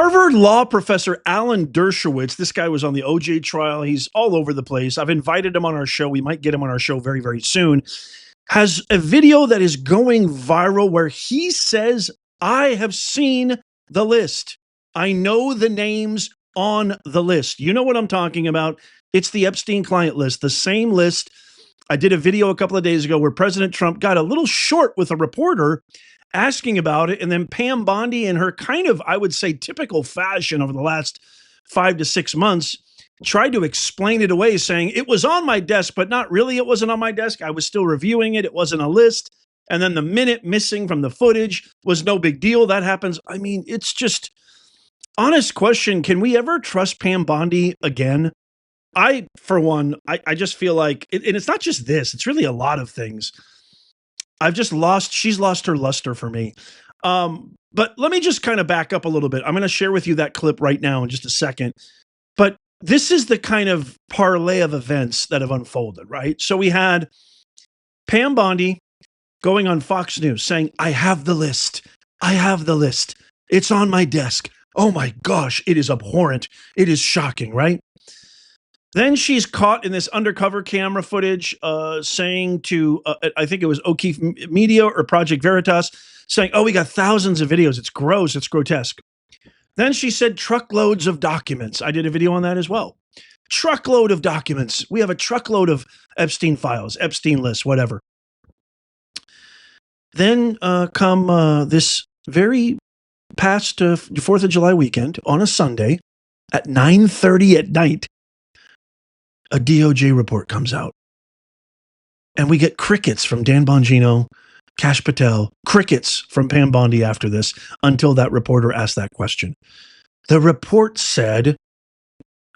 Harvard law professor Alan Dershowitz, this guy was on the OJ trial. He's all over the place. I've invited him on our show. We might get him on our show very, very soon. Has a video that is going viral where he says, I have seen the list. I know the names on the list. You know what I'm talking about. It's the Epstein client list, the same list. I did a video a couple of days ago where President Trump got a little short with a reporter asking about it. And then Pam Bondi, in her kind of, I would say, typical fashion over the last 5 to 6 months, tried to explain it away, saying it was on my desk, but not really. It wasn't on my desk. I was still reviewing it. It wasn't a list. And then the minute missing from the footage was no big deal. That happens. I mean, it's just, honest question. Can we ever trust Pam Bondi again? For one, I just feel like, and it's not just this, it's really a lot of things. She's lost her luster for me. But let me just kind of back up a little bit. I'm going to share with you that clip right now in just a second. But this is the kind of parlay of events that have unfolded, right? So we had Pam Bondi going on Fox News saying, I have the list. I have the list. It's on my desk. Oh my gosh, it is abhorrent. It is shocking, right? Then she's caught in this undercover camera footage saying to, I think it was O'Keefe Media or Project Veritas, saying, oh, we got thousands of videos. It's gross. It's grotesque. Then she said truckloads of documents. I did a video on that as well. Truckload of documents. We have a truckload of Epstein files, Epstein lists, whatever. Then come this very past 4th of July weekend on a Sunday at 9:30 at night, a DOJ report comes out. And we get crickets from Dan Bongino, Kash Patel, crickets from Pam Bondi after this until that reporter asked that question. The report said,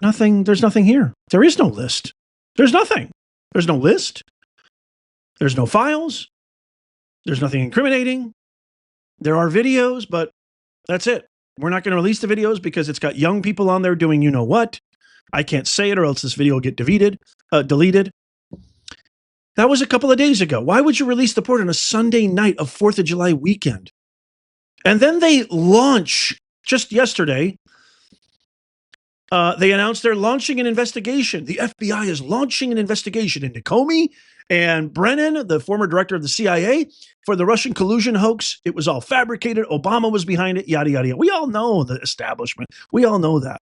nothing, there's nothing here. There is no list. There's nothing. There's no list. There's no files. There's nothing incriminating. There are videos, but that's it. We're not going to release the videos because it's got young people on there doing you know what. I can't say it or else this video will get deleted. That was a couple of days ago. Why would you release the report on a Sunday night of 4th of July weekend? And then they launch, just yesterday, they announced they're launching an investigation. The FBI is launching an investigation into Comey and Brennan, the former director of the CIA, for the Russian collusion hoax. It was all fabricated. Obama was behind it, yada, yada, yada. We all know the establishment. We all know that.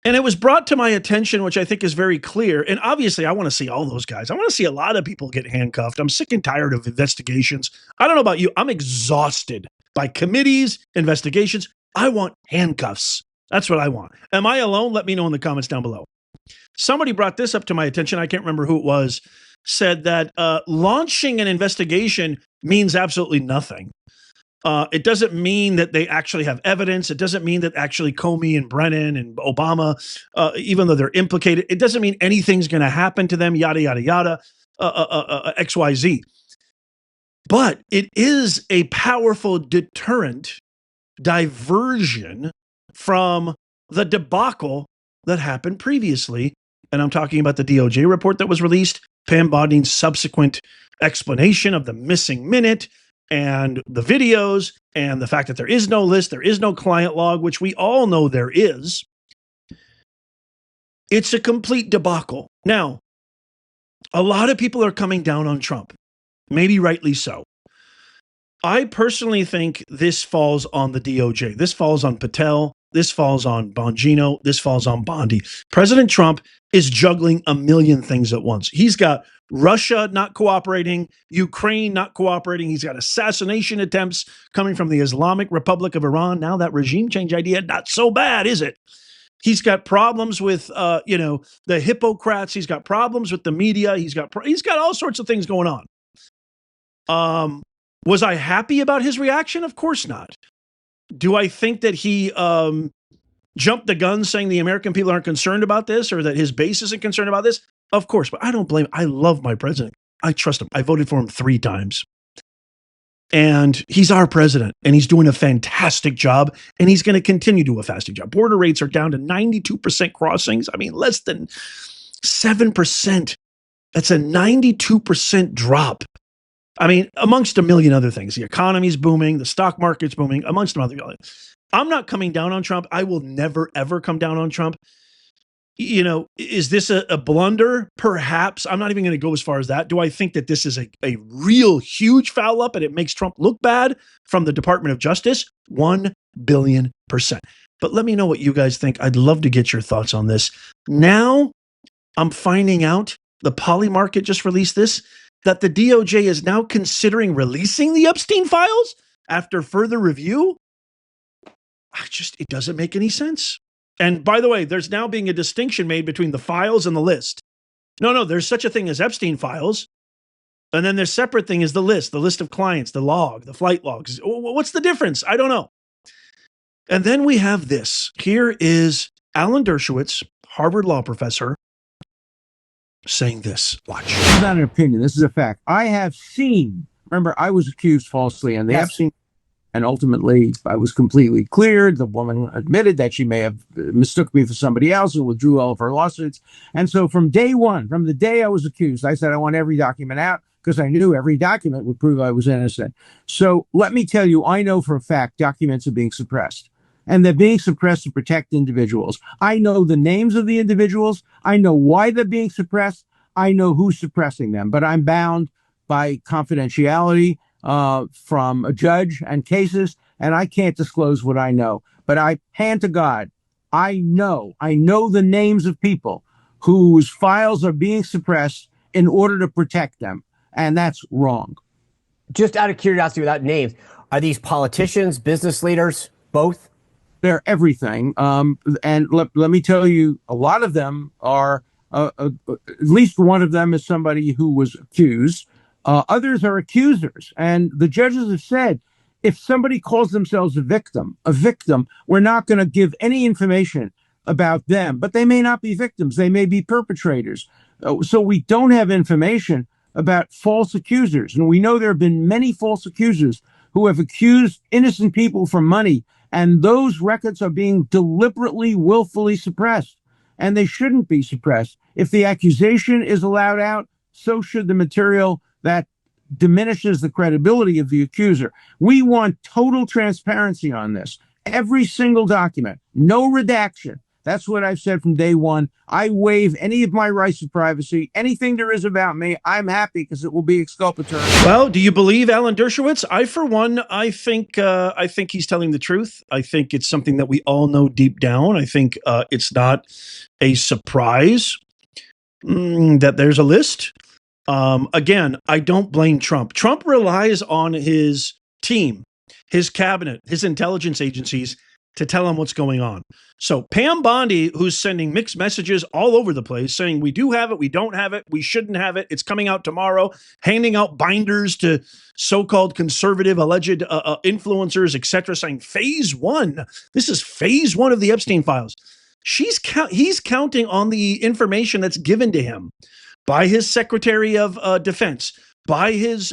And it was brought to my attention, which I think is very clear. And obviously, I want to see all those guys. I want to see a lot of people get handcuffed. I'm sick and tired of investigations. I don't know about you. I'm exhausted by committees, investigations. I want handcuffs. That's what I want. Am I alone? Let me know in the comments down below. Somebody brought this up to my attention. I can't remember who it was. Said that launching an investigation means absolutely nothing. It doesn't mean that they actually have evidence. It doesn't mean that actually Comey and Brennan and Obama, even though they're implicated, it doesn't mean anything's going to happen to them, yada, yada, yada, XYZ. But it is a powerful deterrent diversion from the debacle that happened previously. And I'm talking about the DOJ report that was released, Pam Bondi's subsequent explanation of the missing minute, and the videos, and the fact that there is no list, there is no client log, which we all know there is. It's a complete debacle. Now, a lot of people are coming down on Trump, maybe rightly so. I personally think this falls on the DOJ. This falls on Patel. This falls on Bongino. This falls on Bondi. President Trump is juggling a million things at once. He's got Russia not cooperating, Ukraine not cooperating. He's got assassination attempts coming from the Islamic Republic of Iran. Now that regime change idea, not so bad, is it? He's got problems with, the Hippocrats. He's got problems with the media. He's got all sorts of things going on. Was I happy about his reaction? Of course not. Do I think that he jumped the gun saying the American people aren't concerned about this or that his base isn't concerned about this? Of course, but I don't blame him. I love my president. I trust him. I voted for him 3 times. And he's our president, and he's doing a fantastic job, and he's going to continue to do a fantastic job. Border rates are down to 92% crossings. I mean, less than 7%. That's a 92% drop. I mean, amongst a million other things. The economy's booming, the stock market's booming, amongst other things. I'm not coming down on Trump. I will never, ever come down on Trump. Is this a blunder? Perhaps. I'm not even going to go as far as that. Do I think that this is a real huge foul up and it makes Trump look bad from the Department of Justice? 1,000,000,000%. But let me know what you guys think. I'd love to get your thoughts on this. Now, I'm finding out, the Poly Market just released this, that the DOJ is now considering releasing the Epstein files after further review. It doesn't make any sense. And by the way, there's now being a distinction made between the files and the list. No, there's such a thing as Epstein files. And then there's separate thing is the list of clients, the log, the flight logs. What's the difference? I don't know. And then we have this. Here is Alan Dershowitz, Harvard law professor, saying this. Watch. This is not an opinion. This is a fact. I have seen, remember, I was accused falsely on the Epstein, and ultimately I was completely cleared. The woman admitted that she may have mistook me for somebody else and withdrew all of her lawsuits. And so from day one, from the day I was accused, I said I want every document out because I knew every document would prove I was innocent. So let me tell you, I know for a fact documents are being suppressed. And they're being suppressed to protect individuals. I know the names of the individuals. I know why they're being suppressed. I know who's suppressing them. But I'm bound by confidentiality from a judge and cases, and I can't disclose what I know. But I hand to God, I know the names of people whose files are being suppressed in order to protect them. And that's wrong. Just out of curiosity, without names, are these politicians, business leaders, both? They're everything. And let me tell you, a lot of them are, at least one of them is somebody who was accused. Others are accusers. And the judges have said, if somebody calls themselves a victim, we're not going to give any information about them. But they may not be victims. They may be perpetrators. So we don't have information about false accusers. And we know there have been many false accusers who have accused innocent people for money. And those records are being deliberately, willfully suppressed. And they shouldn't be suppressed. If the accusation is allowed out, so should the material that diminishes the credibility of the accuser. We want total transparency on this. Every single document, no redaction. That's what I've said from day one. I waive any of my rights of privacy. Anything there is about me, I'm happy because it will be exculpatory. Well, do you believe Alan Dershowitz? I, for one, I think he's telling the truth. I think it's something that we all know deep down. I think it's not a surprise that there's a list. Again, I don't blame Trump. Trump relies on his team, his cabinet, his intelligence agencies to tell him what's going on. So Pam Bondi, who's sending mixed messages all over the place, saying we do have it, we don't have it, we shouldn't have it, it's coming out tomorrow, handing out binders to so-called conservative alleged influencers, etc., saying phase one. This is phase one of the Epstein files. He's counting on the information that's given to him by his Secretary of Defense, by his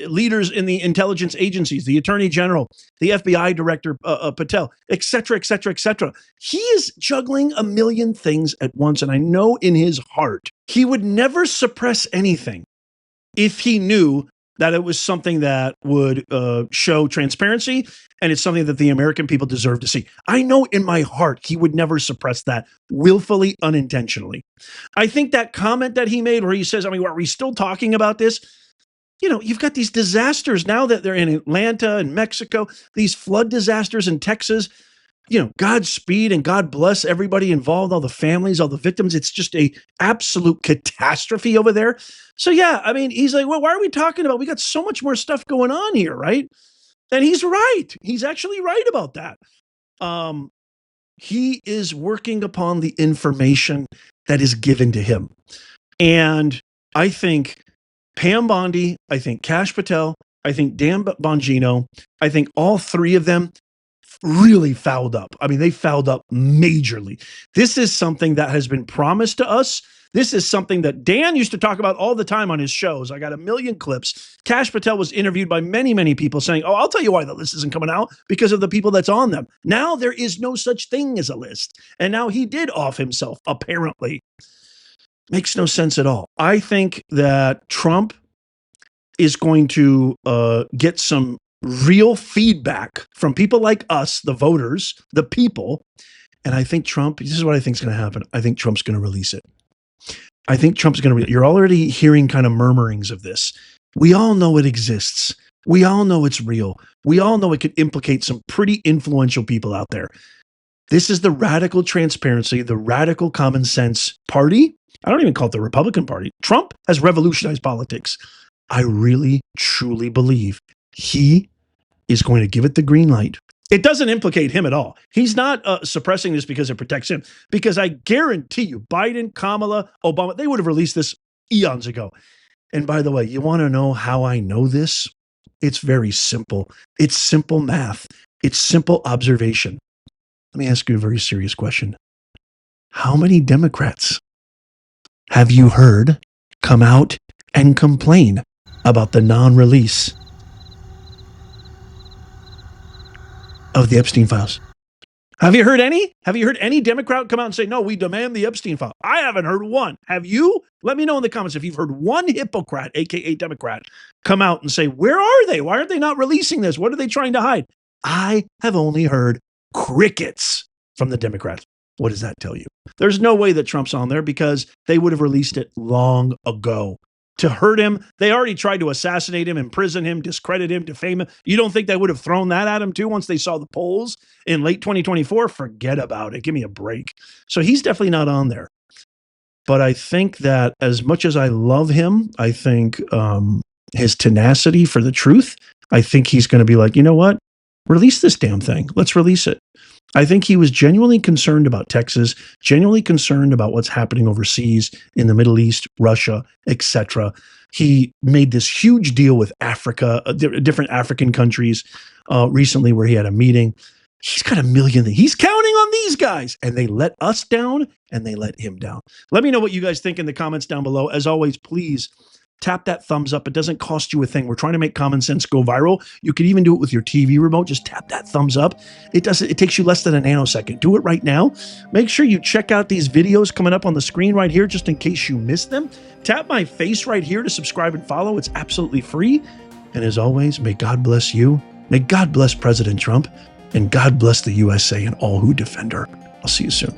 leaders in the intelligence agencies, the Attorney General, the FBI Director Patel, et cetera, et cetera, et cetera. He is juggling a million things at once, and I know in his heart he would never suppress anything if he knew that it was something that would show transparency, and it's something that the American people deserve to see. I know in my heart he would never suppress that willfully, unintentionally. I think that comment that he made where he says, are we still talking about this? You've got these disasters now that they're in Atlanta and Mexico, these flood disasters in Texas. Godspeed and God bless everybody involved, all the families, all the victims. It's just a absolute catastrophe over there. So yeah, he's like, well, why are we talking about? We got so much more stuff going on here, right? And he's right. He's actually right about that. He is working upon the information that is given to him. And I think Pam Bondi, I think Kash Patel, I think Dan Bongino, I think all three of them really fouled up. They fouled up majorly. This is something that has been promised to us. This is something that Dan used to talk about all the time on his shows. I got a million clips. Kash Patel was interviewed by many, many people saying, I'll tell you why the list isn't coming out, because of the people that's on them. Now there is no such thing as a list. And now he did off himself, apparently. Makes no sense at all. I think that Trump is going to get some real feedback from people like us, the voters, the people. And I think Trump, this is what I think is going to happen. I think Trump's going to release it. I think Trump's going to, you're already hearing kind of murmurings of this. We all know it exists. We all know it's real. We all know it could implicate some pretty influential people out there. This is the radical transparency, the radical common sense party. I don't even call it the Republican Party. Trump has revolutionized politics. I really, truly believe he is going to give it the green light. It doesn't implicate him at all. He's not suppressing this because it protects him. Because I guarantee you, Biden, Kamala, Obama, they would have released this eons ago. And by the way, you want to know how I know this? It's very simple. It's simple math. It's simple observation. Let me ask you a very serious question. How many Democrats have you heard come out and complain about the non-release of the Epstein files? Have you heard any? Have you heard any Democrat come out and say, no, we demand the Epstein file? I haven't heard one. Have you? Let me know in the comments if you've heard one hypocrite, aka Democrat, come out and say, where are they? Why aren't they not releasing this? What are they trying to hide? I have only heard crickets from the Democrats. What does that tell you? There's no way that Trump's on there because they would have released it long ago. To hurt him, they already tried to assassinate him, imprison him, discredit him, defame him. You don't think they would have thrown that at him too once they saw the polls in late 2024? Forget about it. Give me a break. So he's definitely not on there. But I think that as much as I love him, I think his tenacity for the truth, I think he's going to be like, you know what? Release this damn thing. Let's release it. I think he was genuinely concerned about Texas, genuinely concerned about what's happening overseas in the Middle East, Russia, etc. He made this huge deal with Africa, different African countries recently where he had a meeting. He's got 1 million. He's counting on these guys, and they let us down and they let him down. Let me know what you guys think in the comments down below. As always, please tap that thumbs up. It doesn't cost you a thing. We're trying to make common sense go viral. You could even do it with your TV remote. Just tap that thumbs up. It takes you less than a nanosecond. Do it right now. Make sure you check out these videos coming up on the screen right here, just in case you missed them. Tap my face right here to subscribe and follow. It's absolutely free. And as always, may God bless you. May God bless President Trump. And God bless the USA and all who defend her. I'll see you soon.